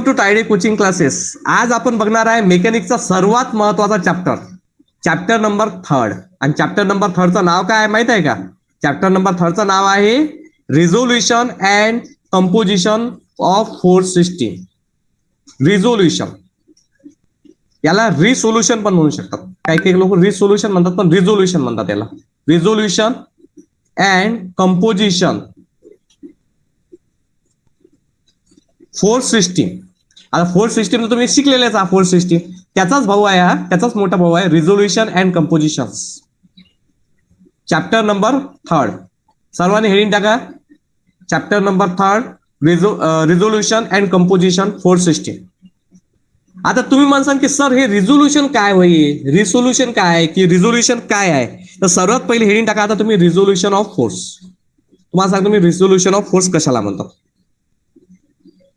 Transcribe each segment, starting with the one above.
To टायडे coaching classes. आज आपण बघणार आहे मेकॅनिकचा सर्वात महत्वाचा चॅप्टर नंबर 3. आणि चॅप्टर नंबर 3चं नाव काय आहे माहित आहे का? चॅप्टर नंबर 3चं नाव आहे resolution and composition of force system. Resolution, याला रिसोल्युशन पण म्हणू शकतात. काही काही लोक रिसोल्युशन म्हणतात, पण रिझोल्युशन म्हणतात याला. Resolution and composition force system. आता फोर्स सिस्टीम तुम्ही शिकलेलेच हा फोर्स सिस्टीम, त्याचाच भाऊ आहे हा, त्याचाच मोठा भाऊ आहे resolution and composition. Chapter number 3. सर्वांनी हेडिंग टाका. Chapter number 3 resolution and composition force system. आता तुम्ही म्हणसान की सर हे रिझोल्युशन काय होईल, रिसोल्युशन काय आहे की रिझोल्युशन काय आहे, तर सर्वात पहिले हेडिंग टाका. आता तुम्ही रिझोल्युशन ऑफ फोर्स. तुम्हाला सांगतो मी रिझोल्युशन ऑफ फोर्स कशाला म्हणतात,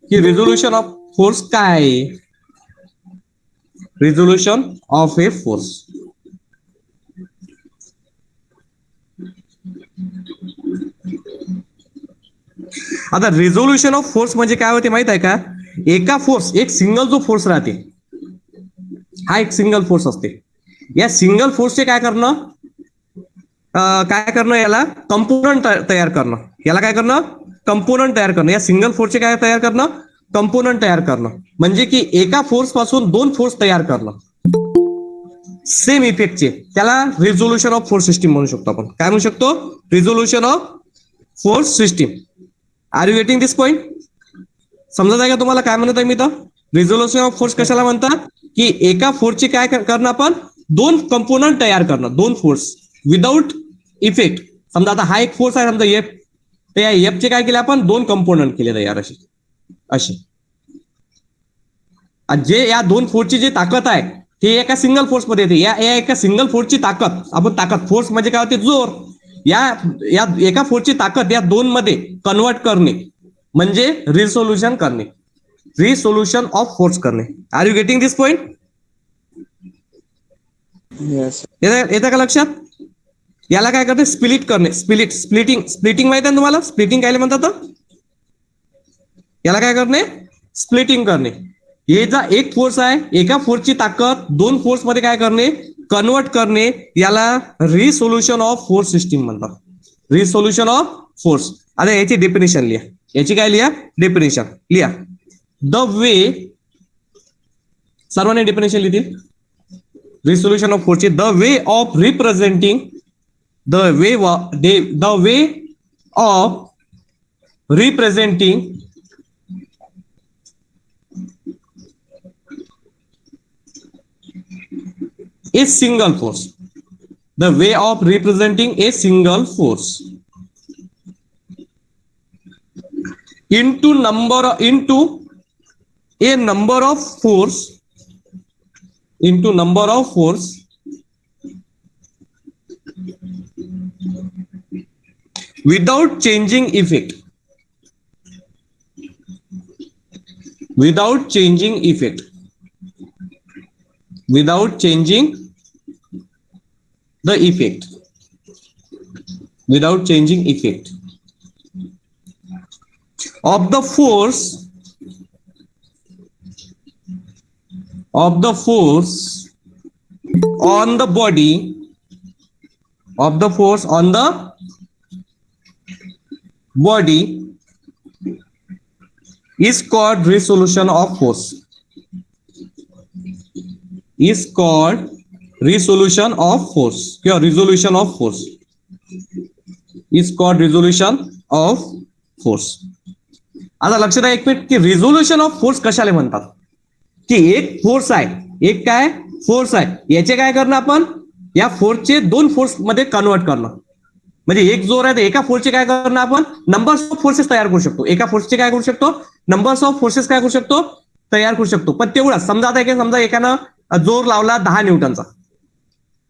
की रिझोल्युशन ऑफ फोर्स काय आहे. Resolution of a force. आता रिझोल्युशन ऑफ फोर्स म्हणजे काय होते माहित आहे का? एका फोर्स, एक सिंगल जो फोर्स राहते, हा एक सिंगल फोर्स असते. या सिंगल फोर्सचे काय करणं, याला कंपोनंट तयार करणं. याला काय करणं, कंपोनंट तयार करणं. या सिंगल फोर्सचे काय तयार करणं, कंपोनंट तयार करणं. म्हणजे की एका फोर्स पासून दोन फोर्स तयार करणं सेम इफेक्टचे, त्याला रिझोल्युशन ऑफ फोर्स सिस्टीम म्हणू शकतो आपण. काय म्हणू शकतो? Resolution of force system. Are you getting this point? समजत आहे का तुम्हाला काय म्हणत आहे मी? तर रिझोल्युशन ऑफ फोर्स कशाला म्हणतात, की एका फोर्सची काय करणं, आपण दोन कंपोनंट तयार करणं, दोन फोर्स विदाउट इफेक्ट. समजा आता हा एक फोर्स आहे समजा एफ, तर या एफ चे काय केले आपण, दोन कंपोनंट केले तयार अशी. जे या दोन फोर्सची जी ताकद आहे हे एका सिंगल फोर्स मध्ये येते. या एका सिंगल फोर्सची ताकद, आपण ताकद, फोर्स म्हणजे काय होते, जोर. या एका फोर्सची ताकद या दोन मध्ये कन्वर्ट करणे म्हणजे रिसोल्युशन करणे, रिसोल्युशन ऑफ फोर्स करणे. Are you getting this point? येतं का लक्षात? याला काय करते, स्प्लिट करणे. स्प्लिटिंग माहिती आहे तुम्हाला? स्प्लिटिंग काय म्हणतात? याला काय करणे, स्प्लिटिंग करणे. हे जा एक फोर्स आहे, एका फोर्सची ताकद दोन फोर्स मध्ये काय करणे, कन्वर्ट करणे, याला रिसोल्युशन ऑफ फोर्स सिस्टीम म्हणतात. रिसोल्युशन ऑफ फोर्स. आता याची डेफिनेशन लिहा. याची काय लिहा, डेफिनेशन लिहा. द वे, सर्वांनी डेफिनेशन लिहितील रिसोल्युशन ऑफ फोर्सची. The way of representing, the way of representing a single force. The way of representing a single force into a number of force, into number of force without changing effect, without changing effect, without changing the effect, without changing effect of the force, on the body, of the force on the body is called resolution of force, is called resolution of force. क्या resolution of force is called resolution of force. आता लक्षात आहे एक minute, की resolution of force कशाला म्हणतात, की एक फोर्स आहे, एक काय फोर्स आहे, याचे काय करणं, आपण या फोर्सचे दोन फोर्स मध्ये कन्वर्ट करणं. म्हणजे एक जोर आहे, एका फोर्सचे काय करणं, आपण नंबर्स ऑफ फोर्सेस तयार करू शकतो. एका फोर्सचे काय करू शकतो, नंबर्स ऑफ फोर्सेस काय करू शकतो, तयार करू शकतो. पण तेवढा समजा आता समजा एकानं जोर लावला 10 न्यूटनचा,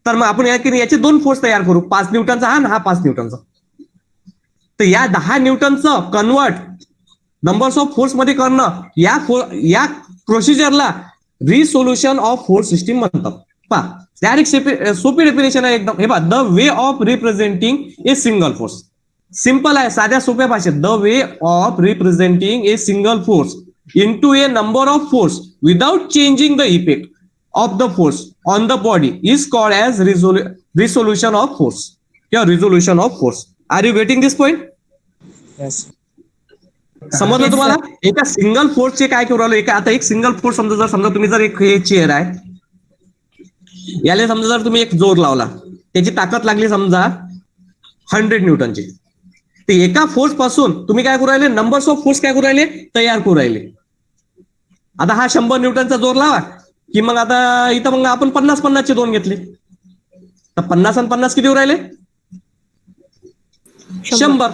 तर मग आपण याचे दोन फोर्स तयार करू, 5 न्यूटनचा हा, हा 5 न्यूटनचा. तर या 10 न्यूटनचं कन्वर्ट नंबर्स ऑफ फोर्स मध्ये करणं, या प्रोसिजरला रिसोल्युशन ऑफ फोर्स सिस्टीम म्हणतात. पहा, डायरेक्ट सोपी डेफिनेशन आहे एकदम. हे पहा, the way of representing a single force. Simple आहे, साध्या सोप्या भाषेत. The way of representing a single force into a number of force without changing the effect of the force on the body is called as resolution of force. Yeah, resolution of force. Are you getting this point? Yes. समजलं Yes, तुम्हाला? sir. एका single फोर्सचे काय करू राहिलो, एका आता एक सिंगल फोर्स समजा तुम्ही जर एक हे चेअर आहे, याला समजा जर तुम्ही एक जोर लावला, त्याची ताकद लागली समजा 100 न्यूटनची, ते एका फोर्स पासून तुम्ही काय करू राहिले, नंबर्स ऑफ फोर्स काय करू राहिले, तयार करू राहिले. आता हा 100 न्यूटनचा जोर लावा की मग आता इथं मग आपण 50-50 चे दोन घेतले, तर 50 आणि 50 किती राहिले, 100.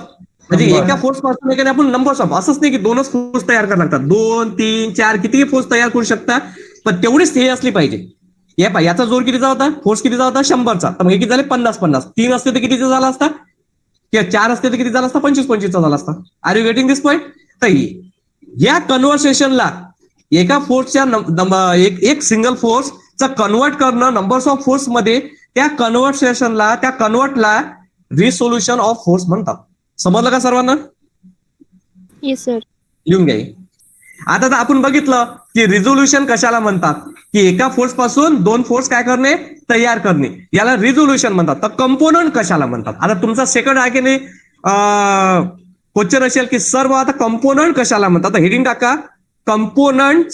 म्हणजे एका फोर्स पासून एखाद्या आपण नंबर्स ऑफ, असंच नाही की दोनच फोर्स तयार करावे लागतात, 2, 3, 4 किती फोर्स तयार करू शकता, पण तेवढीच हे असली पाहिजे. याचा जोर कितीचा होता, फोर्स कितीचा होता, 100चा, तर मग हे किती झाले 50-50. 3 असते तर कितीचा झाला असता, किंवा 4 असते तर किती झाला असता, 25-25चा झाला असता. Are you getting this point? तर या कन्व्हर्सेशनला एका फोर्सच्या एक सिंगल फोर्सचा कन्वर्ट करणं नंबर्स ऑफ फोर्स मध्ये, त्या कन्व्हर्सेशनला, त्या कन्वर्टला रिसोल्युशन ऑफ फोर्स म्हणतात. समजलं का सर्वांना? Yes, sir. लिहून घ्या. आता तर आपण बघितलं की रिझोल्युशन कशाला म्हणतात, की एका फोर्स पासून दोन फोर्स काय करणे, तयार करणे, याला रिझोल्युशन म्हणतात. तर कंपोनंट कशाला म्हणतात? आता तुमचा सेकंड आहे की नाही क्वेश्चन असेल की सर्व आता कंपोनंट कशाला म्हणतात, तर हेडिंग टाका, component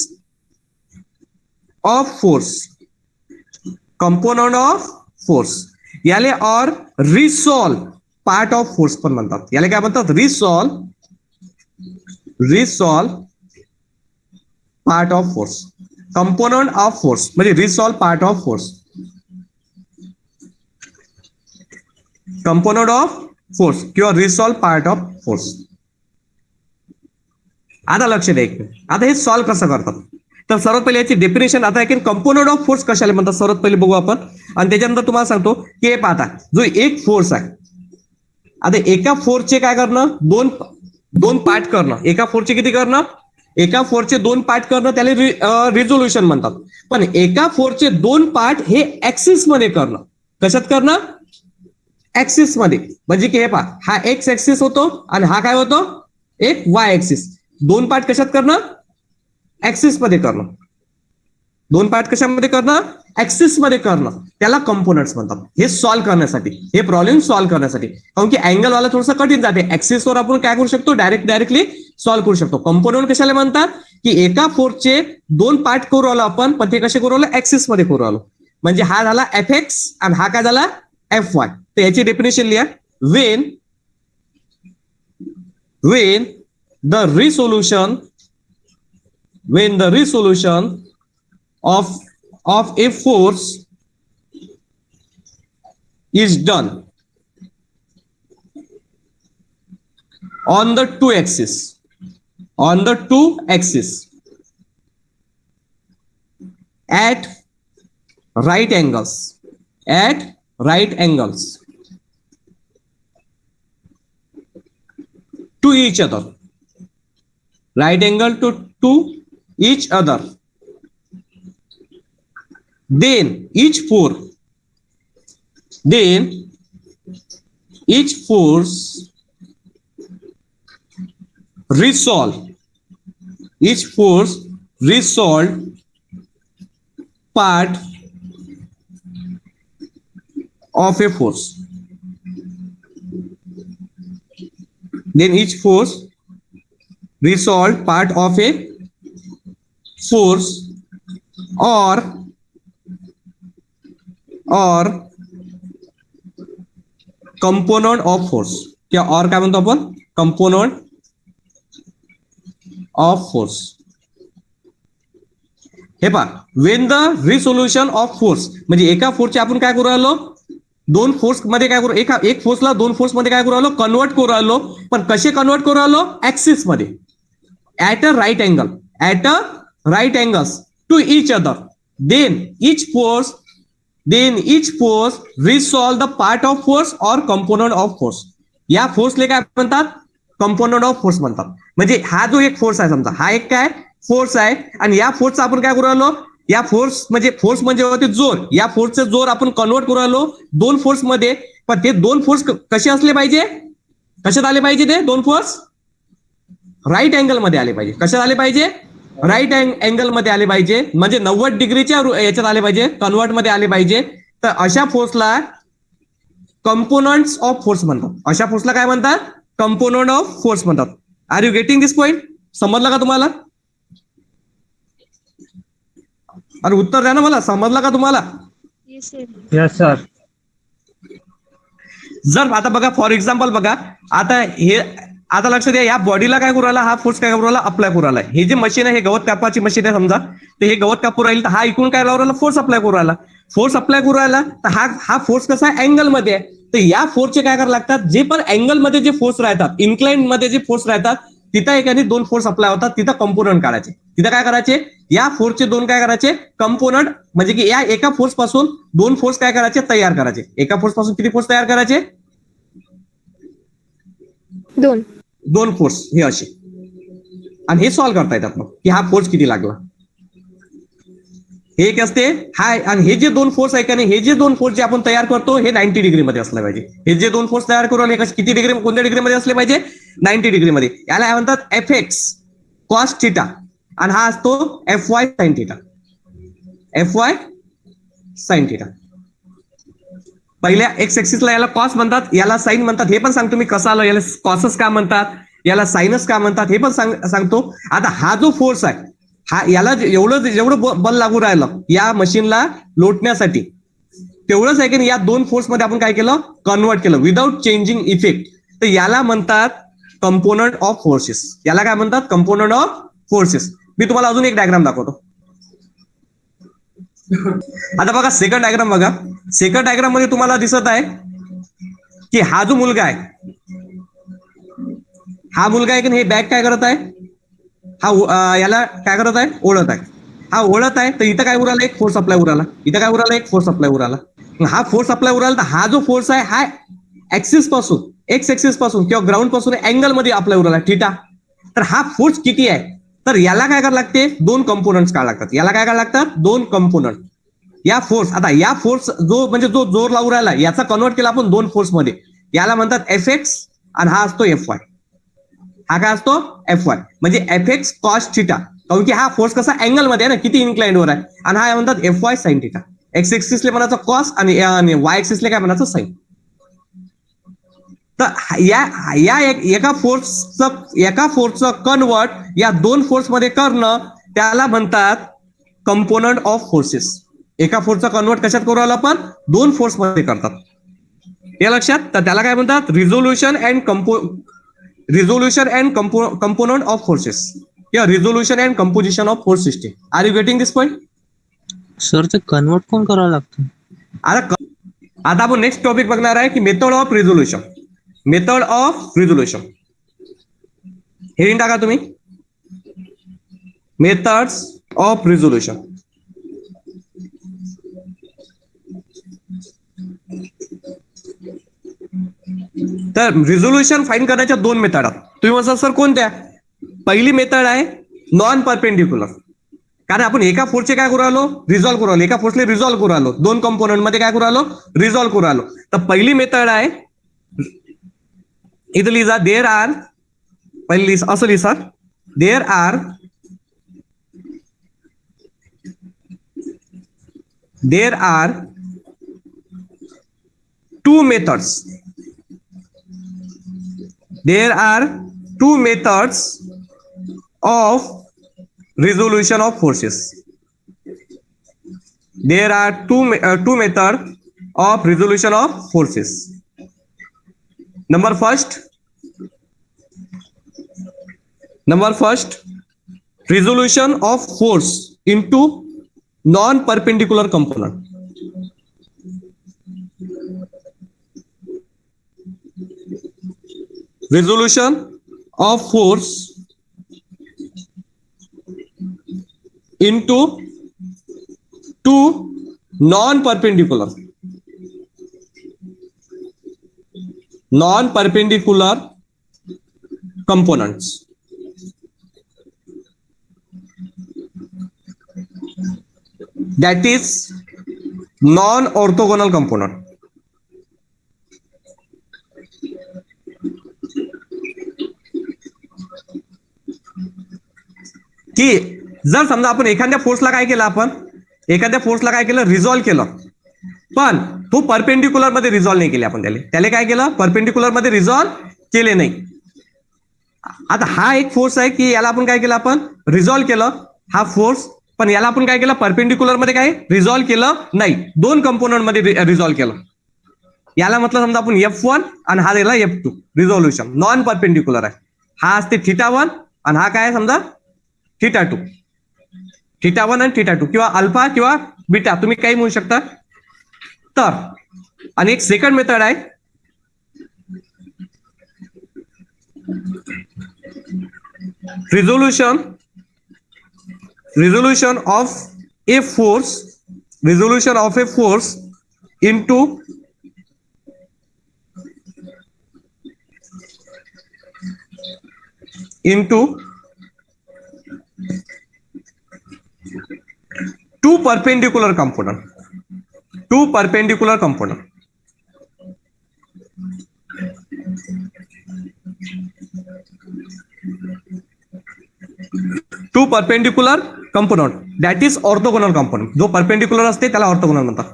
of force. Component of force याले और रिसॉल्व पार्ट ऑफ फोर्स पण म्हणतात. याला काय म्हणतात, resolve part of force. Component of force म्हणजे resolve part of force. Component of force किंवा रिसॉल्व पार्ट ऑफ फोर्स. आता लक्ष द्या एक. आता हे सॉल्व्ह कसं करतात, तर सर्वात पहिले याची डेफिनेशन. आता एक कंपोनंट ऑफ फोर्स कशाला म्हणतात सर्वात पहिले बघू आपण, आणि त्याच्यानंतर तुम्हाला सांगतो की हे पाहता जो एक फोर्स आहे, आता एका फोर्सचे काय करणं, दोन पार्ट करणं. एका फोर्सचे किती करणं, एका फोर्सचे 2 पार्ट करणं, त्याला रिझोल्युशन म्हणतात. पण एका फोर्सचे 2 पार्ट हे ऍक्सिस मध्ये करणं. कशात करणं, ऍक्सिस मध्ये. म्हणजे की हे पहा, हा एक्स ऍक्सिस होतो आणि हा काय होतो, एक वाय ऍक्सिस. 2 पार्ट कशात करणं, ऍक्सिस मध्ये करणं. 2 पार्ट कशामध्ये करणं, ऍक्सिस मध्ये करणं, त्याला कंपोनंट्स म्हणतात. हे सॉल्व्ह करण्यासाठी, हे प्रॉब्लेम सॉल्व्ह करण्यासाठी, कारण की अँगल वाला थोडंसं कठीण जाते. ऍक्सिसवर आपण काय करू शकतो, डायरेक्टली सॉल्व्ह करू शकतो. कंपोनंट कशाला म्हणतात, की एका फोर्सचे 2 पार्ट करू आलो आपण, पण ते कसे करू आलो, ऍक्सिस मध्ये करू आलो. म्हणजे हा झाला एफ एक्स आणि हा काय झाला एफ वाय. तर याची डेफिनेशन लिहा. when the resolution of a force is done on the two axis at right angles to each other, right angle to each other, then each force resolve part of a force. Then each force resolve part of a force or component of force. क्या और काय म्हणतो आपण, component of force. हे पहा, when the resolution of force म्हणजे एका फोर्सचे आपण काय करू राहिलो, 2 फोर्स मध्ये काय करू, एक फोर्सला 2 फोर्स मध्ये काय करू राहिलो, कन्वर्ट करू राहिलो. पण कसे कन्वर्ट करू राहिलो, ऍक्सिस मध्ये, at a right angles to each other. Then each force resolve the part of force or component of force. या फोर्सले काय म्हणतात, कंपोनंट ऑफ फोर्स म्हणतात. म्हणजे हा जो एक फोर्स आहे, समजा हा एक काय फोर्स आहे, आणि या फोर्सचा आपण काय करू राहिलो, या फोर्स म्हणजे होते जोर. या फोर्सचे जोर आपण कन्वर्ट करू आलो 2 फोर्स मध्ये. पण ते 2 फोर्स कसे असले पाहिजे, कशात आले पाहिजे ते 2 फोर्स, राईट अँगल मध्ये आले पाहिजे. कशात आले पाहिजे? राईट अँगल मध्ये आले पाहिजे, म्हणजे 90 डिग्रीच्या याच्यात आले पाहिजे, कन्वर्ट मध्ये आले पाहिजे. तर अशा फोर्सला कंपोनंट्स ऑफ फोर्स म्हणतात. अशा फोर्सला काय म्हणतात? कंपोनंट ऑफ फोर्स म्हणतात. Are you getting this point? समजलं का तुम्हाला? अरे उत्तर द्या ना मला, समजलं का तुम्हाला? Yes, sir. Yes sir. जर आता बघा, फॉर एक्झाम्पल बघा, आता लक्ष द्या, या बॉडीला काय करू राहिला, हा फोर्स काय करू राहिला, अप्लाय करू राहिला. हे जे मशीन आहे, हे गवत कापाची मशीन आहे समजा, तर हे गवत कापू राहील, तर हा इकडून काय लावू राहिला, फोर्स अप्लाय करू राहिला. फोर्स अप्लाय करू राहिला, तर हा फोर्स कसा आहे, अँगल मध्ये आहे. तर या फोर्सचे काय करायला लागतात, जे पण अँगल मध्ये जे फोर्स राहतात, इन्क्लाइंड मध्ये जे फोर्स राहतात, तिथं एकाने 2 फोर्स अप्लाय होतात, तिथं कंपोनंट काढायचे. तिथं काय करायचे, या फोर्सचे 2 काय करायचे, कंपोनंट, म्हणजे की या एका फोर्स पासून 2 फोर्स काय करायचे, तयार करायचे. एका फोर्स पासून किती फोर्स तयार करायचे? 2. 2 फोर्स, हे असे. आणि हे सॉल्व्ह करता येतात मग, की हा फोर्स किती लागला. हे एक असते हा, आणि हे जे 2 फोर्स आहे का नाही, हे जे 2 फोर्स जे आपण तयार करतो, हे 90 डिग्री मध्ये असले पाहिजे. हे जे 2 फोर्स तयार करू राहिले, किती डिग्री, कोणत्या डिग्री मध्ये असले पाहिजे? 90 डिग्री मध्ये. याला म्हणतात एफ एक्स कॉस थिटा, आणि हा असतो F Y sine theta. F Y sine theta. पहिल्या एक्स एक्सिसला याला कॉस म्हणतात, याला साइन म्हणतात. हे पण सांगतो मी कसं आलं, याला कॉसस का म्हणतात, याला साइनस का म्हणतात, हे पण सांगतो. आता हा जो फोर्स आहे, हा याला जेवढं बल लागू राहिलं या मशीनला लोटण्यासाठी, तेवढंच आहे की नाही, या 2 फोर्स मध्ये आपण काय केलं, कन्वर्ट केलं विदाउट चेंजिंग इफेक्ट. तर याला म्हणतात कंपोनंट ऑफ फोर्सेस. याला काय म्हणतात? Component of forces. मी तुम्हाला अजून एक डायग्राम दाखवतो. आता बघा, सेकंड डायग्राम बघा. सेकंड डायग्राम मध्ये तुम्हाला दिसत आहे की हा जो मुलगा आहे, हा मुलगा आहे की नाही, हे बॅग काय करत आहे, हा याला काय करत आहे, ओढत आहे. हा ओढत आहे, तर इथं काय उराला, एक फोर्स अप्लाय उराला. इथं काय उराला, एक फोर्स अप्लाय उराला. हा फोर्स अप्लाय उराला, तर हा जो फोर्स आहे, हा ऍक्सिस पासून, एक्स ऍक्सिस पासून किंवा ग्राउंड पासून अँगल मध्ये अप्लाय उराला, थिटा. तर हा फोर्स किती आहे, तर याला काय करायला लागते, 2 कंपोनंट्स काढायला लागतात. याला काय करायला लागतात, 2 कंपोनंट. या फोर्स, आता या फोर्स जो जोर लावू राहिला, याचा कन्वर्ट केला आपण 2 फोर्स मध्ये. याला म्हणतात एफ एक्स, आणि हा असतो एफ वाय. हा काय असतो, एफ वाय, म्हणजे एफ एक्स कॉस थिटा. कारण की हा फोर्स कसा अँगल मध्ये आहे ना, किती इन्क्लाइंड वर आहे. आणि हा म्हणतात F Y sine theta. X एक्सिसले म्हणायचं कॉस, आणि वाय एक्सिसले काय म्हणायचं, साइन. तर या एका फोर्सचं कन्वर्ट या 2 फोर्स मध्ये करणं, त्याला म्हणतात कंपोनंट ऑफ फोर्सेस. एका फोर्सचं कन्वर्ट कशात करू आलो आपण, 2 फोर्स मध्ये करतात. या लक्षात. तर त्याला काय म्हणतात, resolution and component of forces, किंवा resolution and composition of force system. Are you getting this point? Sir ते कन्वर्ट कोण करावं लागतं? आता आपण नेक्स्ट टॉपिक बघणार आहे की method of resolution. Method of resolution heading टाका तुम्ही, मेथड्स ऑफ रिझोल्युशन. तर रिझोल्युशन फाइंड करण्याच्या 2 मेथड आहेत. तुम्ही म्हणता सर कोणत्या? पहिली मेथड आहे नॉन परपेंडिक्युलर. कारण आपण एका फोर्सचे काय करू आलो, रिझॉल्व्ह करू आलो. एका फोर्सले रिझॉल्व्ह करू आलो, 2 कंपोनंट मध्ये काय करू आलो, रिझॉल्व्ह करू आलो. तर पहिली मेथड आहे, इथं लिहा, देर आर, पहिली असं लिहा, there are 2 methods. There are 2 methods of resolution of forces. There are two methods of resolution of forces. Number first, resolution of force into non-perpendicular component. Resolution of force into 2 non-perpendicular components. That is non-orthogonal component. की जर समजा आपण एखाद्या फोर्सला काय केलं, आपण एखाद्या फोर्सला काय केलं, रिझॉल्व्ह केलं, पण तो परपेंडिक्युलर मध्ये रिझॉल्व्ह नाही केले आपण, त्याला काय केलं, परपेंडिक्युलर मध्ये रिझॉल्व्ह केले नाही. आता हा एक फोर्स आहे की याला आपण काय केलं, आपण रिझॉल्व्ह केलं हा फोर्स, पण याला आपण काय केलं, परपेंडिक्युलर मध्ये काय रिझॉल्व्ह केलं नाही, दोन कंपोनंट मध्ये रिझॉल्व्ह केलं. याला म्हटलं समजा आपण F1 आणि हा दिला F2. रिझॉल्युशन नॉन परपेंडिक्युलर आहे. हा असते θ1 आणि हा काय समजा θ2. θ1 आणि θ2 किंवा अल्फा किंवा बीटा तुम्ही काही म्हणू शकता. तर आणि एक सेकंड मेथड आहे, resolution of a force into two perpendicular component. Two perpendicular component that is orthogonal component. जो परपेंडिक्युलर असते त्याला ऑर्थोगोनल म्हणतात.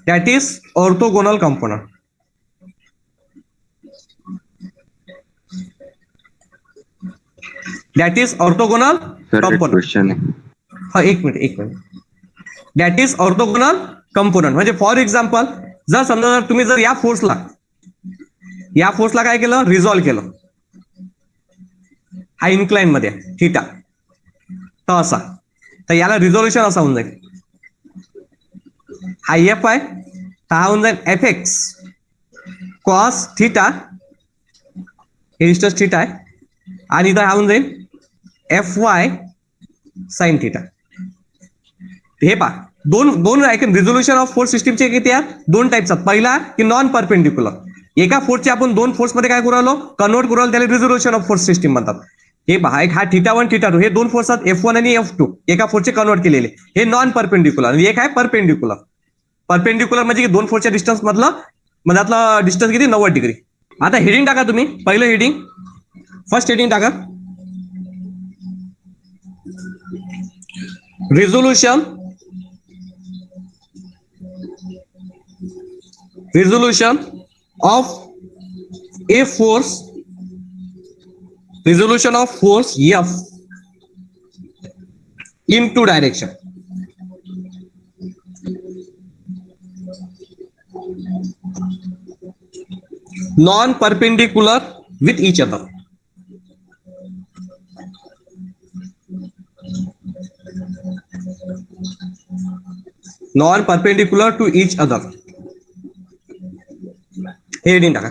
That is orthogonal component. That is orthogonal component. हा एक minute. That is orthogonal component म्हणजे for example जर समजा तुम्ही जर या फोर्सला काय केलं, रिझॉल्व्ह केलं, हा इन्क्लाइन मध्ये थीटा, तर असा, तर याला रिझोल्युशन असा होऊन जाईल, हा एफ आहे, हा होऊन जाईल Fx कॉस थीटा, हे डिस्टन्स थीटा आहे, आणि इथं हा होऊन जाईल Fy साइन थीटा. हे पहा दोन रिझोल्युशन ऑफ फोर्स सिस्टीमचे किती आहेत, दोन टाइप्स आहेत. पहिला की नॉन परपेंडिक्युलर, एका फोर्सचे आपण दोन फोर्स मध्ये काय करू राहिलो, कन्वर्ट करू राहिलो, त्याला रिझोल्युशन ऑफ फोर्स सिस्टीम म्हणतात. हे पहा एक हा θ1 θ2 हे दोन फोर्स आहेत, F1 आणि F2 एका फोर्सचे कन्वर्ट केलेले, हे नॉन परपेंडिक्युलर. आणि एक आहे परपेंडिक्युलर. परपेंडिक्युलर म्हणजे दोन फोर्सच्या डिस्टन्स मधला डिस्टन्स किती, 90 डिग्री. आता हेडिंग टाका तुम्ही, पहिलं हेडिंग, फर्स्ट हेडिंग टाका, resolution of a force, resolution of force F in two direction. Non perpendicular with each other. Non perpendicular to each other. Heading टाका.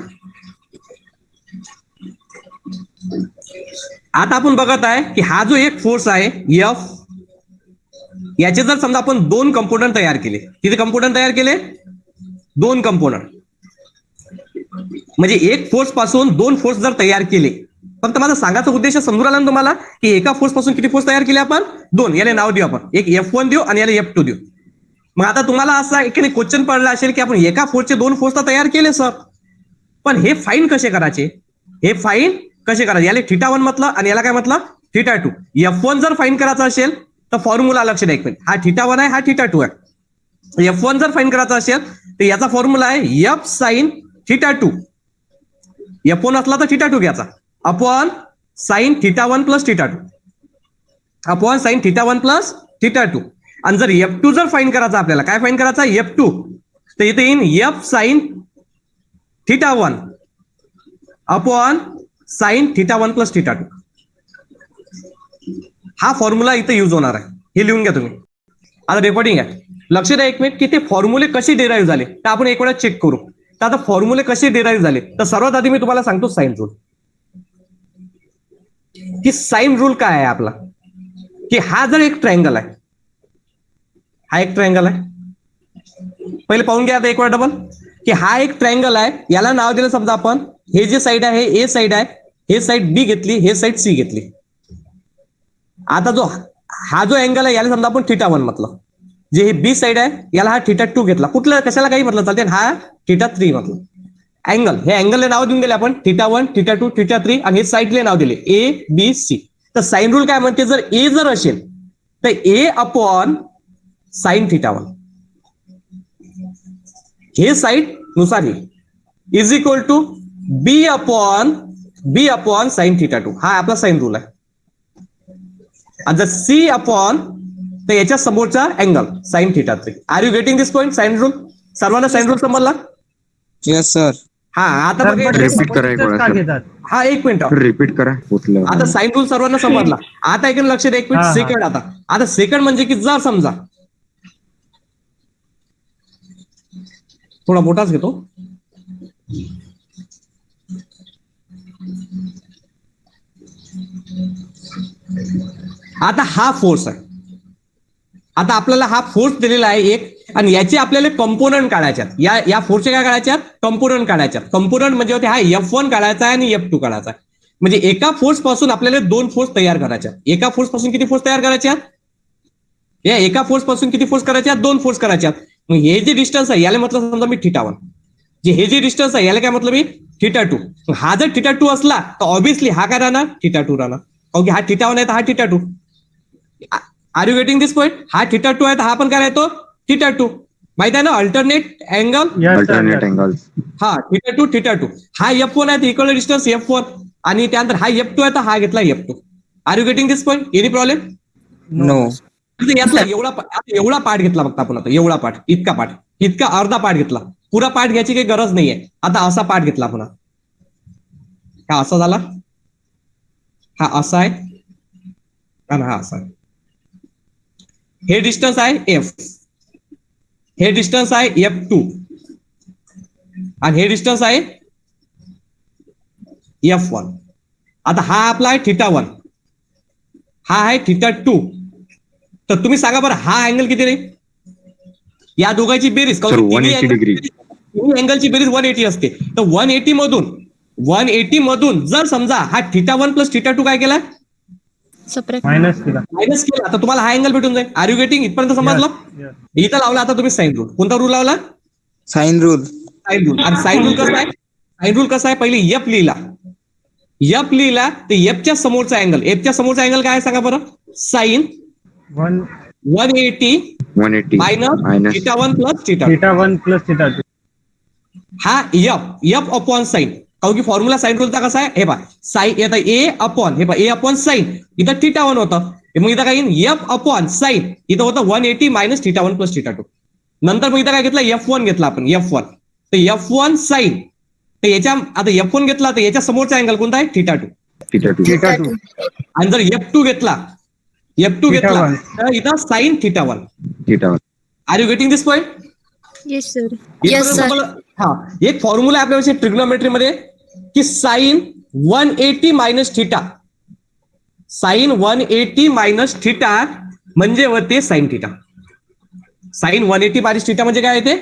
आता आपण बघत आहे की हा जो एक फोर्स आहे F, याचे जर समजा आपण दोन कंपोनंट तयार केले, किती कंपोनंट तयार केले, दोन कंपोनंट, म्हणजे एक फोर्स पासून दोन फोर्स जर तयार केले, फक्त माझा सांगायचा उद्देश समजून आला ना तुम्हाला की एका फोर्स पासून किती फोर्स तयार केले आपण, दोन. याला नाव देऊ आपण, एक F1 देऊ आणि याला F2 देऊ. मग आता तुम्हाला असा एक क्वेश्चन पडला असेल की आपण एका फोर्सचे दोन फोर्स तर तयार केले सर, पण हे फाईन कसे करायचे, याला θ1 म्हटलं आणि याला काय म्हटलं, θ2. F1 जर फाईन करायचा असेल तर फॉर्म्युला लक्ष द्या एक मिनिट, हा θ1 आहे, हा θ2 आहे. F1 जर फाईन करायचा असेल तर याचा फॉर्म्युला आहे F साइन θ2. F1 असला तर θ2 घ्यायचा, upon sine θ1 plus θ2, upon sine θ1 plus θ2. आणि जर F2 जर फाईन करायचा, आपल्याला काय फाईन करायचा, F2, तर इथे येईन F sine θ1 upon sine θ1 plus θ2. हा फॉर्म्युला इथे यूज होणार आहे, हे लिहून घ्या तुम्ही. आता रेकॉर्डिंग आहे, लक्ष द्या एक मिनिट की ते फॉर्म्युले कसे डिराईव्ह झाले, तर आपण एक वेळा चेक करू. तर आता फॉर्म्युले कसे डिराईव्ह झाले, तर सर्वात आधी मी तुम्हाला सांगतो साइन रूल. की साइन रूल काय आहे आपला, की हा जर एक ट्रायंगल आहे, हा एक ट्रायंगल आहे, पहिले पाहून घ्या आता एक वेळा डबल, की हा एक ट्रायंगल आहे, याला नाव दिलं समजा आपण, हे जे साइड आहे हे A साइड आहे, हे साइड B घेतली, हे साइड C घेतली. आता हा जो अँगल आहे याला समजा आपण θ1 म्हटलं, जे हे B साइड आहे याला हा θ2 घेतला, कुठलं कशाला काही म्हटलं चालते, हा θ3 म्हटलं. अँगल, हे अँगलले नाव देऊन दिले आपण, θ1 θ2 θ3, आणि हे साइडले नाव दिले A B C. तर साइन रूल काय म्हणते, जर ए जर असेल तर ए अपॉन साइन थिटा 1 हे साईड नुसार हे is equal to b upon sine theta 2 हा आपला साइन रूल आहे. आणि जर सी अपॉन तर याच्या समोरचा angle sine theta 3. Are you getting this point? Sine rule सर्वांना साइन रूल समजला? Yes sir. हा आता बघा, रिपीट करा एक वेळा सर. हा एक मिनिट रिपीट करा पोचलं. आता साइन रूल सर्वांना समजला. आता ऐकून लक्ष द्या एक मिनिट. सेकंड आता सेकंड म्हणजे की जर समजा थोडा मोठाच घेतो. आता हा फोर्स आहे. आता आपल्याला हा फोर्स दिलेला आहे एक, आणि याचे आपल्याला कंपोनंट काढायच्यात. या फोर्सचे काय काढायच्यात? कंपोनंट काढायच्यात. कंपोनंट म्हणजे होते हा F1 काढायचा आहे आणि F2 काढायचा आहे. म्हणजे एका फोर्स पासून आपल्याला दोन फोर्स तयार करायच्या. एका फोर्स पासून किती फोर्स तयार करायच्या? या एका फोर्स पासून किती फोर्स करायच्या? दोन फोर्स करायच्यात. मग हे जे डिस्टन्स आहे याला म्हटलं समजा मी θ1, जे हे जे डिस्टन्स आहे याला काय म्हटलं मी θ2. हा जर θ2 असला तर ऑब्विसली हा काय राहणार? θ2 राहणार. ओके, हा θ1 आहे तर हा θ2. Are you getting this point? हा θ2 आहे तर हा पण काय राहतो? θ2. माहित आहे ना, अल्टरनेट अँगल. Alternate angles. हा θ2. हा F1 आहे तर इक्वल डिस्टन्स F1, आणि त्यानंतर हा F2 आहे तर हा घेतला F2. Are you getting this point? Any problem? No. यातला एवढा पार्ट घेतला फक्त आपण. आता एवढा पार्ट, इतका अर्धा पार्ट घेतला. पुरा पार्ट घ्यायची काही गरज नाहीये. आता असा पार्ट घेतला आपण. हा असा झाला, हा असा आहे आणि हा असा आहे. हे डिस्टन्स आहे F, हे डिस्टन्स आहे F2, आणि हे डिस्टन्स आहे F1. आता हा आपला आहे θ1, हा आहे θ2. तर तुम्ही सांगा बरं हा अँगल किती रे? या दोघांची बेरीज 180 डिग्री. अँगलची बेरीज 180 असते. तर 180 मधून जर समजा हा θ1 प्लस θ2 काय केला? मायनस केला, तर तुम्हाला हा अँगल भेटून जाईल. Are you getting? इथपर्यंत समजलं? इथं लावला आता तुम्ही साइन रूल. कोणता रूल लावला? Sine rule. आणि साइन रूल कसा आहे? साइन रूल कसा आहे? पहिले F लिहिला तर Fच्या समोरचा अँगल काय आहे सांगा बरं? Sine 180 minus θ1 plus θ2. हा F अपॉन साइन. कारण की फॉर्म्युला साइन रूलचा कसा आहे? हे पहा, साइन येतं ए अपॉन साइन. इथं θ1 होतं, मग इथं काय येईल? F upon sign. इथं होतं 180 मायनस θ1 प्लस θ2. नंतर मग इथं काय घेतला? F1 घेतला आपण, F1. तर F1 साइन. तर याच्या आता F1 घेतला तर याच्या समोरचा अँगल कोणता आहे? θ2. आणि जर F2 घेतला तर इथं sine θ1. Are you getting this point? Yes sir. हा, एक फॉर्म्युला आहे आपल्याविषयी ट्रिग्नोमेट्री मध्ये की sine 180 minus theta. Sine 180 minus theta म्हणजे होते sine theta. Sine 180 minus theta म्हणजे काय येते?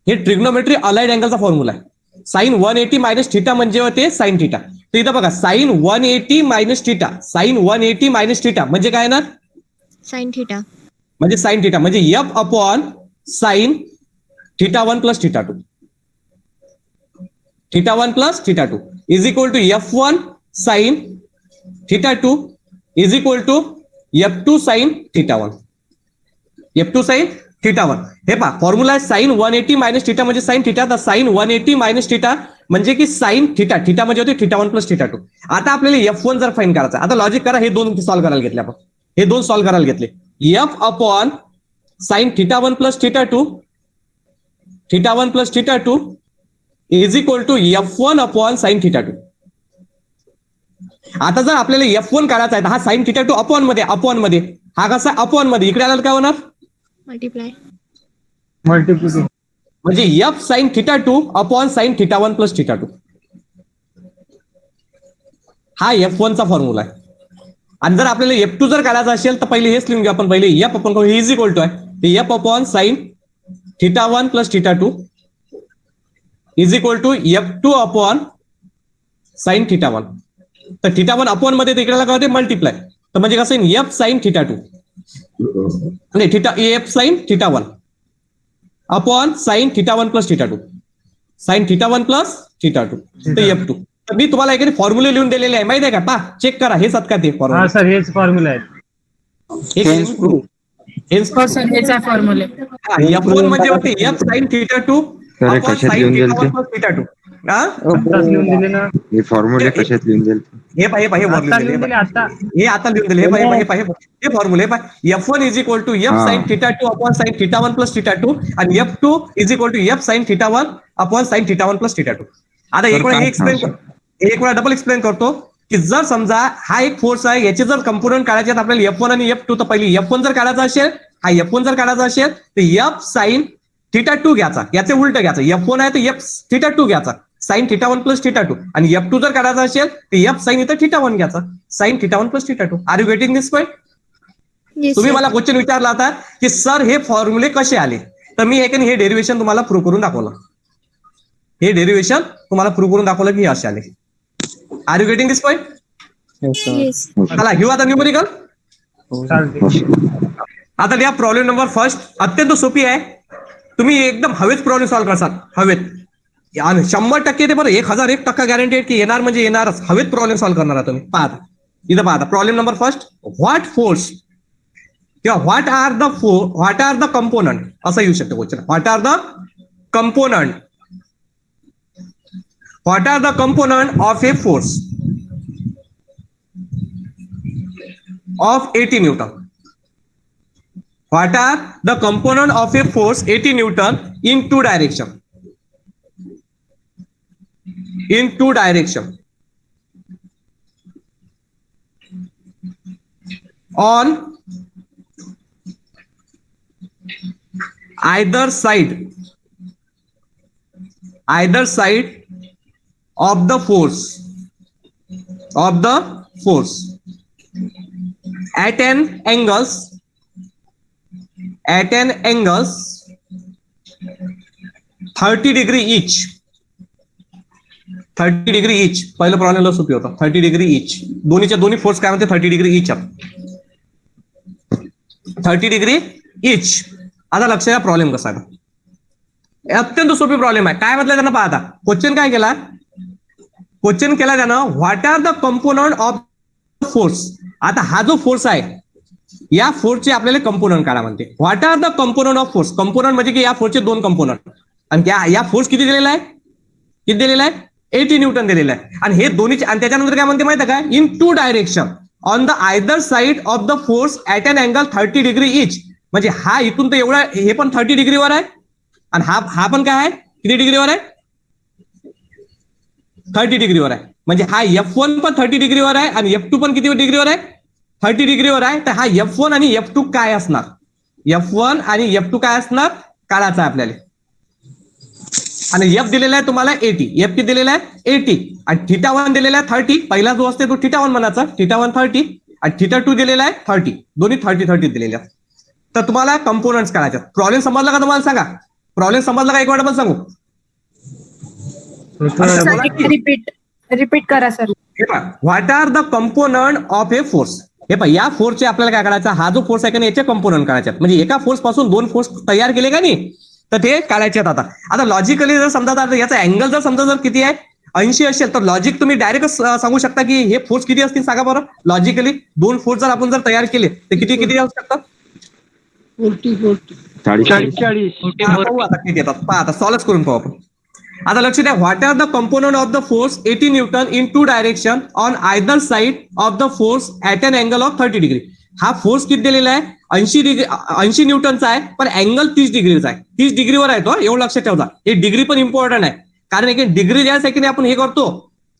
हे ट्रिग्नोमेट्री अलाइड अँगलचा फॉर्म्युला आहे. साइन 180 मायनस थिटा म्हणजे होते साइन थिटा. तर इथं बघा, साइन 180 मायनस थिटा म्हणजे काय ना? Sine theta. म्हणजे साइन थिटा म्हणजे F upon sine θ1 plus θ2. θ1 plus θ2 is equal to F1 sine θ2 is equal to F2 sine θ1. हे पहा, फॉर्म्युला आहे साइन 180 मायनस थिटा म्हणजे साइन थिटा. तर साइन 180 मायनस थिटा म्हणजे की साइन थिटा म्हणजे होते θ1 प्लस θ2. आता आपल्याला F1 जर फाइंड करायचा, आता लॉजिक करा, हे दोन सॉल्व्ह करायला घेतले आपण. हे दोन सॉल्व्ह करायला घेतले. F upon sine θ1 plus θ2 is equal to F1 upon sine θ2. आता जर आपल्याला F1 काढायचा आहे तर हा साइन θ2 अपॉन मध्ये हा कसा अपॉन मध्ये, इकडे आला काय होणार? मल्टिप्लाय. म्हणजे F sine θ2 upon sine θ1 plus θ2. हा F1 चा फॉर्म्युला आहे. आणि जर आपल्याला F2 जर काढायचा असेल तर पहिले हेच लिहून घ्या आपण. पहिले F upon is equal to आहे F upon sine θ1 plus θ2 is equal to F2 upon sine θ1. तर θ1 अपॉन मध्ये तिकडे काय होते? मल्टिप्लाय. तर म्हणजे कसं येईल? F साइन θ2 नाही F sine θ1 upon sine θ1 plus θ2. Sine θ1 plus θ2 तर F2. तर मी तुम्हाला एखादी फॉर्म्युले लिहून दिलेले आहे माहिती आहे का? पा चेक करा, हेच आहेत का ते हा फॉर्म्युले? सर हेच फॉर्म्युला आहे. Hence proof. हो सर हेच आहे फॉर्म्युले. F1 म्हणजे होते F sin θ2 सर हे upon कशात sin लिहून देईल θ1 ते? plus θ2. हा? आत्ताच लिहून दिले ना. हे फॉर्म्युले कशात लिहून देईल? हे पाहे वर आत्ता लिहून लिहून दिले, दिले आता. हे आता लिहून दिले. हे फॉर्म्युले F1 is equal to F हा. sin θ2 upon sin θ1 plus θ2 आणि F2 is equal to F sin θ1 upon sin θ1 plus θ2. आता एक वेळा हे एक्सप्लेन, एक वेळा डबल एक्सप्लेन करतो की जर समजा हा एक फोर्स आहे, याचे जर कंपोनंट काढायचे आहेत आपल्याला F1 आणि F2, तर पहिली F1 जर काढायचा असेल, हा F1 जर काढायचा असेल तर F sin θ2 घ्यायचा, याचे उलट घ्यायचं. F1 आहे तर F θ2 घ्यायचा, sin θ1 plus θ2. आणि F2 जर काढायचा असेल तर F sin इथं θ1 घ्यायचा, sin θ1 plus θ2. Are you getting this point? Yes, तुम्ही sir. मला क्वेश्चन विचारला होता की सर हे फॉर्म्युले कसे आले, तर मी हे डेरिव्हेशन तुम्हाला प्रूव्ह करून दाखवलं. हे डेरिव्हेशन तुम्हाला प्रूव्ह करून दाखवलं की हे असे आले. Are you getting this point? Yes. चला घेऊ आता न्यूमेरिकल. चालते. आता या प्रॉब्लेम नंबर फर्स्ट अत्यंत सोपी आहे. तुम्ही एकदम हवेत प्रॉब्लेम सॉल्व्ह करसाल, हवेत. आणि 100% ते बरं 1001% गॅरंटी आहे की येणार म्हणजे येणारच. हवेत प्रॉब्लेम सॉल्व्ह करणार तुम्ही. पाहता इथं पाहता problem number first, what force किंवा व्हॉट आर द कंपोनंट असं येऊ शकतं question. What are the component, what are the component of a force of 80 Newton? What are the component of a force 80 Newton in two direction? In two direction. On either side of the force, at an angles 30 degree each. 30 degree each. पहिलं प्रॉब्लेमला सोपी होता. 30 degree each. दोन्ही force काय म्हणते? 30 degree each. 30 degree each. आता लक्ष द्या problem कसा आहे. अत्यंत सोपी प्रॉब्लेम आहे. काय म्हटलं त्यानं? पाहता क्वेश्चन काय केला? क्वेश्चन केला त्यानं, what are the component of force. आता हा जो फोर्स आहे, या फोर्सचे आपल्याला कंपोनंट काढा म्हणते. What are the component of force. Component म्हणजे की या फोर्सचे दोन कंपोनंट. आणि या फोर्स किती दिलेला आहे? किती दिलेला आहे? 80 न्यूटन दिलेला आहे. आणि हे दोन्ही, आणि त्याच्यानंतर काय म्हणते माहिती आहे का? In two direction on the either side of the force at an angle 30 degree each. म्हणजे हा इथून तर एवढा, हे पण 30 डिग्रीवर आहे आणि हा पण काय आहे? किती डिग्रीवर आहे? 30 डिग्रीवर आहे. म्हणजे हा F1 पण 30 डिग्रीवर आहे आणि F2 पण किती डिग्रीवर आहे? 30 डिग्रीवर आहे. तर हा F1 आणि F2 काय असणार? F1 आणि F2 काय असणार? काढायचं आहे आपल्याला. आणि F दिलेला आहे तुम्हाला 80. F किती दिलेला आहे? 80. आणि θ1 दिलेला आहे 30. पहिला जो असते तो θ1 म्हणायचा. θ1 30 आणि θ2 दिलेला आहे 30. दोन्ही 30 दिलेले आहेत. तर तुम्हाला कंपोनंट्स काढायचे. प्रॉब्लेम समजला का तुम्हाला? सांगा. प्रॉब्लेम समजला का? एक वेळा पण सांगू. रिपीट करा sir. What are the component of a force. हे पहा, या फोर्सचे आपल्याला काय करायचं? हा जो फोर्स आहे का याचे कंपोनंट काढायचे. म्हणजे एका फोर्स पासून दोन फोर्स तयार केले का नाही, तर ते काढायचे आहेत. आता लॉजिकली जर समजा याचा अँगल जर समजा जर किती आहे? 80 असेल तर लॉजिक तुम्ही डायरेक्ट सांगू शकता की हे फोर्स किती असतील? सांगा बरं लॉजिकली. दोन फोर्स जर आपण जर तयार केले तर किती असू शकतात? 40. आता किती येतात पहा. आता सॉल्व्ह करून पाहू आपण. आता लक्ष द्या. What are the component of the force 80 newton in two direction on either side of the force at an angle of 30 degree. हा फोर्स किती दिलेला आहे? 80 न्यूटनचा आहे, पण अँगल 30 डिग्रीचा आहे. 30 डिग्रीवर आहे तो. एवढं लक्षात ठेवता. हे डिग्री पण इम्पॉर्टंट आहे. कारण एक डिग्री ज्या सेकंड आपण हे करतो,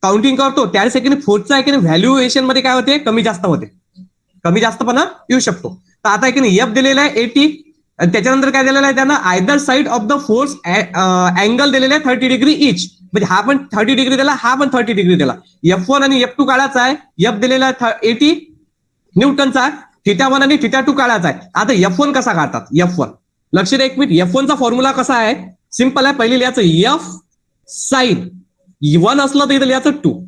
काउंटिंग करतो, त्या सेकंड फोर्सचा एक व्हॅल्युएशन मध्ये काय होते? कमी जास्त होते. कमी जास्तपणा येऊ शकतो. तर आता एक F दिलेला आहे 80. आणि त्याच्यानंतर काय दिलेलं आहे त्यांना? Either side of the force angle दिलेला आहे 30 डिग्री इच. म्हणजे हा पण 30 डिग्री दिला, हा पण 30 डिग्री दिला. F1 आणि F2 काढायचा आहे. F दिलेला आहे 80 न्यूटनचा, θ1 आणि θ2 काढायचा आहे. आता F1 कसा काढतात? F1 लक्ष द्या एक मिनिट. F1चा फॉर्म्युला कसा आहे? सिंपल आहे. पहिले लिहायचं F साइन 1 असलं तर इथं लिहायचं 2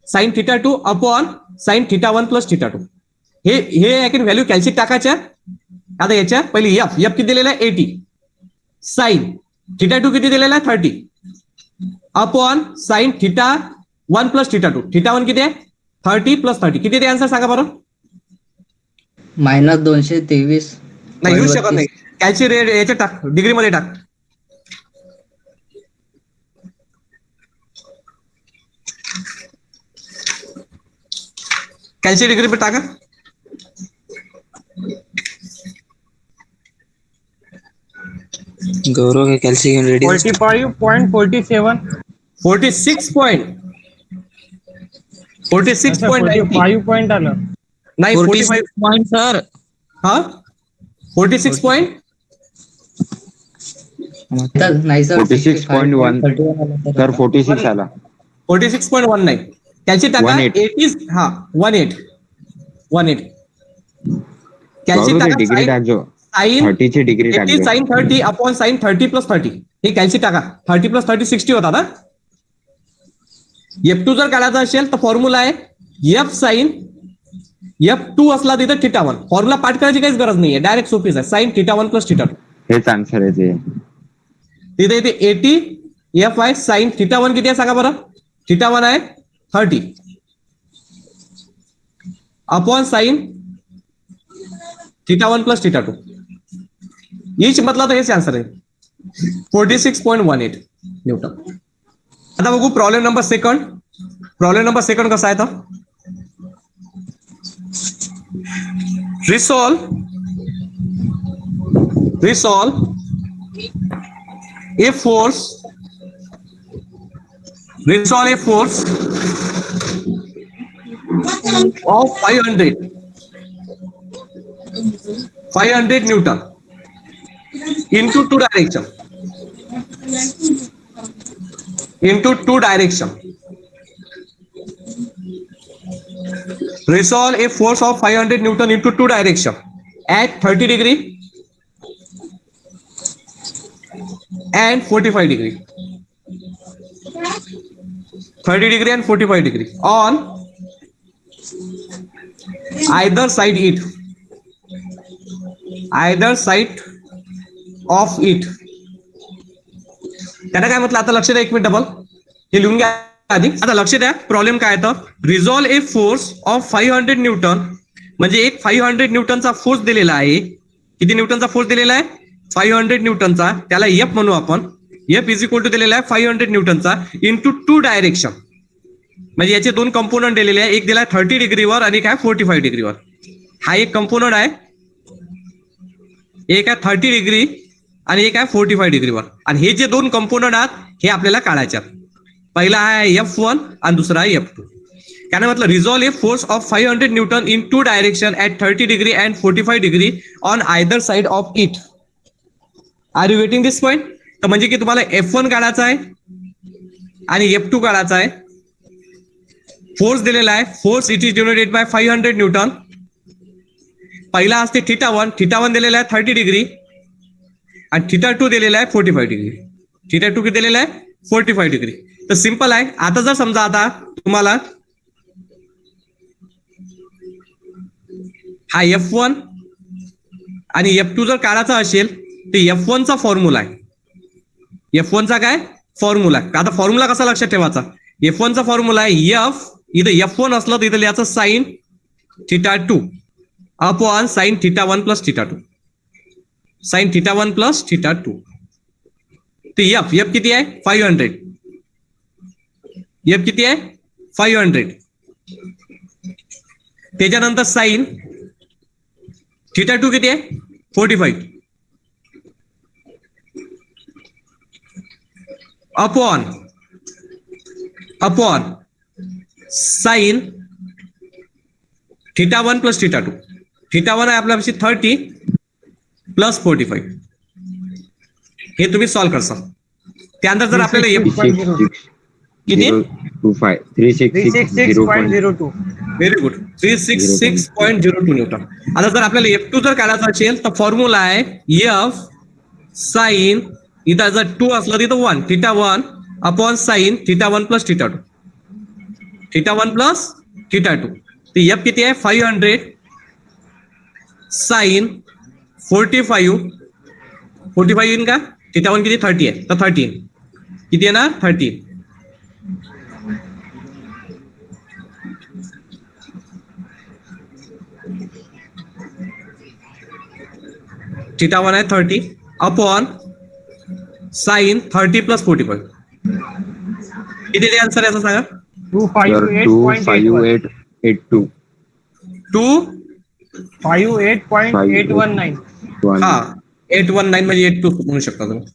साइन θ2 अपॉन साइन θ1 प्लस θ2. हे व्हॅल्यू कॅल्सी टाकायच्या. आता याच्या पहिली F किती दिलेला आहे? 80 साइन θ2 किती दिलेला आहे? 30 upon sine θ1 1 plus theta 2. Theta 1 किती आहे 30 प्लस 30 किती आहे आन्सर सांगा बरं. -223. नाही येऊ शकत नाही. कॅल्ची रेट याच्यात टाक डिग्री मध्ये टाक. कॅल्ची डिग्री मध्ये टाका. गौरव के कॅल्शियम रेडी 45.47. 46 पॉईंट 46.90 45 पॉइंट आलं. नाही 45 पॉइंट सर. हा 46 पॉईंट नाही सर 46.1 तर 46 आला. 46.1 नाही कॅल्ची टाका 18. 80 हा 18 कॅल्ची गौरव टाका डिग्री टाकजो. साइन 30 ची डिग्री 80 टाकजो. साइन 30 अपॉन साइन 30 प्लस 30 हे कॅल्ची टाका. 30 प्लस 30 60 होता ना. F2 जर काढायचा असेल तर फॉर्म्युला आहे F साइन F2 असला तिथं थिटा 1. फॉर्म्युला पाठ करायची काहीच गरज नाहीये डायरेक्ट सोपीच आहे. साइन थिटा 1 प्लस थिटा 2 हेच आन्सर आहे ते. तिथे इथे 80 F आहे साइन थिटा 1 किती आहे सांगा बरं. थिटा 1 आहे 30 upon sine theta 1 plus theta 2 each म्हटला तर हेच आन्सर आहे 46.18 न्यूटन. आता बघू problem number second. Problem number second कसा आहे तर resolve a force of 500 Newton into two direction. Resolve a force of 500 Newton into two direction at 30 degree and 45 degree. 30 degree and 45 degree on either side of it. त्याला काय म्हटलं आता लक्ष द्या एक मिनिट डबल हे लिहून घ्या आधी. आता लक्ष द्या प्रॉब्लेम काय तर resolve a force of 500 Newton म्हणजे एक 500 न्यूटनचा फोर्स दिलेला आहे. किती न्यूटनचा फोर्स दिलेला आहे 500 न्यूटनचा. त्याला एफ म्हणू आपण. एफ इज इक्वल टू दिलेला आहे 500 न्यूटनचा इंटू टू डायरेक्शन म्हणजे याचे दोन कंपोनंट दिलेले आहे. एक दिला 30 डिग्रीवर आणि काय 45 डिग्रीवर. हा एक कंपोनंट आहे. एक आहे 30 डिग्री आणि एक आहे 45 डिग्रीवर. आणि हे जे दोन कंपोनंट आहेत हे आपल्याला काढायचे. पहिला आहे F1 आणि दुसरा आहे F2. काय म्हटलं resolve a force of 500 newton in two direction at 30 degree and 45 degree on either side of it. Are you getting this point. तर म्हणजे की तुम्हाला F1 काढायचा आहे आणि F2 काढायचा आहे. फोर्स दिलेला आहे. Force it is denoted by 500 Newton. पहिला असते थिटा 1 दिलेला आहे 30 डिग्री आणि थिटा 2 दिलेला आहे 45 डिग्री. थिटा 2 किती दिलेला आहे 45 डिग्री. तर सिंपल आहे. आता जर समजा आता तुम्हाला हा F1 आणि F2 जर काढायचा असेल तर F1 चा फॉर्म्युला आहे. F1 चा काय फॉर्म्युला. आता फॉर्म्युला कसा लक्षात ठेवायचा. F1 चा फॉर्म्युला आहे F इथं F1 असलं तर इथं लिहायचं sign theta 2 upon sine theta 1 plus theta 2. Sine theta 1 plus theta 2. तर F किती आहे 500. F किती आहे 500. त्याच्यानंतर साइन थिटा 2 किती आहे 45 upon sine theta 1 plus theta 2. Theta 1 आहे आपल्यापाशी 30 प्लस 45. हे तुम्ही सॉल्व्ह करसाल. त्यानंतर जर आपल्याला किती 366.02. Very good 366.02 Newton. आता जर आपल्याला F2 जर काढायचा असेल तर फॉर्म्युला आहे F साइन इथं जर 2 असलं तिथं 1 theta 1 upon sine theta 1 plus theta 2. Theta 1 plus theta 2. तर F किती आहे 500 साइन 45 येईन का. थिटा 1 किती 30 आहे तर 13 किती आहे ना 30 थिटा 1 आहे 30 अपॉन साइन 30 प्लस 45. किती ते आन्सर याचा सांगा? Sir, 258.81. 258.82. 258.819. हा 819 म्हणजे 82 म्हणू शकता तुम्ही.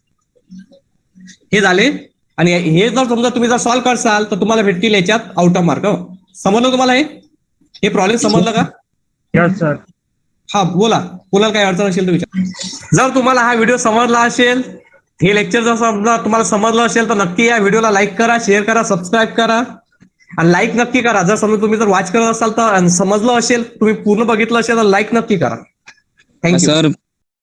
हे झाले. आणि हे जर समजा तुम्ही जर सॉल्व्ह करसाल तर तुम्हाला भेटतील याच्यात आउट ऑफ मार्क. समजलं तुम्हाला हे प्रॉब्लेम समजलं का? Yes, sir. हा बोला, कोणाला काही अडचण असेल तर विचार. जर तुम्हाला हा व्हिडिओ समजला असेल, हे लेक्चर जर समजा तुम्हाला समजलं असेल तर नक्की या व्हिडिओला लाईक करा, शेअर करा, सबस्क्राईब करा आणि लाईक नक्की करा. जर समजा तुम्ही जर वॉच करत असाल तर समजलं असेल, तुम्ही पूर्ण बघितलं असेल तर लाईक नक्की करा. थँक्यू. सर